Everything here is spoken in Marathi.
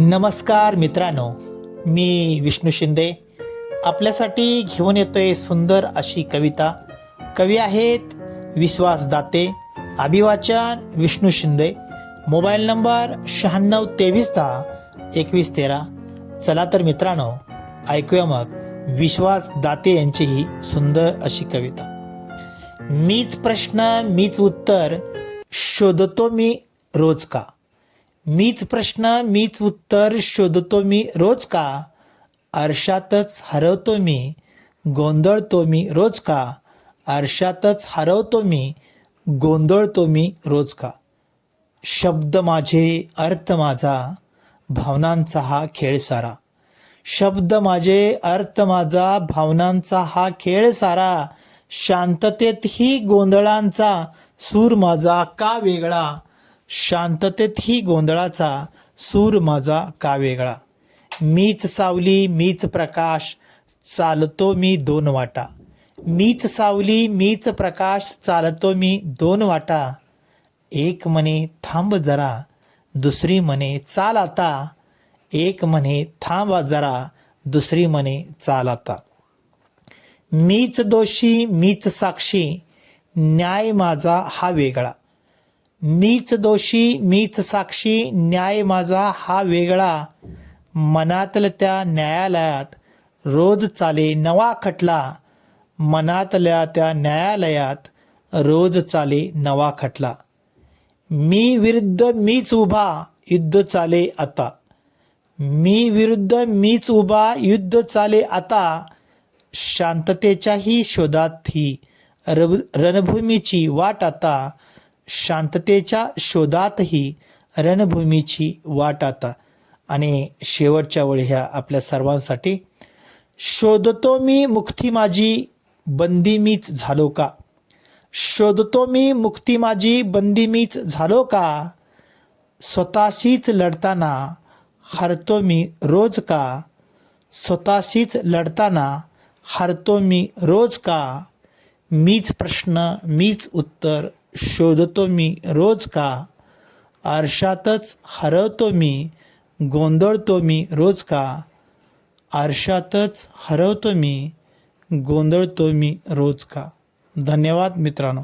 नमस्कार मित्रांनो, मी विष्णू शिंदे आपल्यासाठी घेऊन येतोय सुंदर अशी कविता. कवी आहेत विश्वास दाते. अभिवाचन विष्णू शिंदे. Mobile number 9623102113. चला तर मित्रांनो, ऐकूया मग विश्वास दाते यांची ही सुंदर अशी कविता. मीच प्रश्न मीच उत्तर शोधतो मी रोज का. मीच प्रश्न मीच उत्तर शोधतो मी रोज का. आरशातच हरवतो मी गोंधळतो मी रोज का. आरशातच हरवतो मी गोंधळतो मी रोज का. शब्द माझे अर्थ माझा भावनांचा हा खेळ सारा. शब्द माझे अर्थ माझा भावनांचा हा खेळ सारा. शांततेतही गोंधळांचा सूर माझा का वेगळा. शांततेतही गोंधळाचा सूर माझा का वेगळा. मीच सावली मीच प्रकाश चालतो मी दोन वाटा. मीच सावली मीच प्रकाश चालतो मी दोन वाटा. एक म्हणे थांब जरा दुसरी म्हणे चाल आता. एक म्हणे थांब जरा दुसरी म्हणे चाल आता. मीच दोषी मीच साक्षी न्याय माझा हा वेगळा. मीच दोषी मीच साक्षी न्याय माझा हा वेगळा. मनातल्या त्या न्यायालयात रोज चाले नवा खटला. मनातल्या त्या न्यायालयात रोज चाले नवा खटला. मी विरुद्ध मीच उभा युद्ध चाले आता. मी विरुद्ध मीच उभा युद्ध चाले आता. शांततेच्याही शोधात ही रणभूमीची वाट आता. शांततेच्या शोधातही रणभूमीची वाट आता. आणि शेवटच्या ओळी ह्या आपल्या सर्वांसाठी. शोधतो मी मुक्ती माझी बंदी मीच झालो का. शोधतो मी मुक्ती माझी बंदी मीच झालो का. स्वतःशीच लढताना हरतो मी रोज का. स्वतःशीच लढताना हरतो मी रोज का. मीच प्रश्न मीच उत्तर शोधतो मी रोज का. आरशातच हरवतो मी गोंधळतो मी रोज का. आरशातच हरवतो मी गोंधळतो मी रोज का. धन्यवाद मित्रांनो.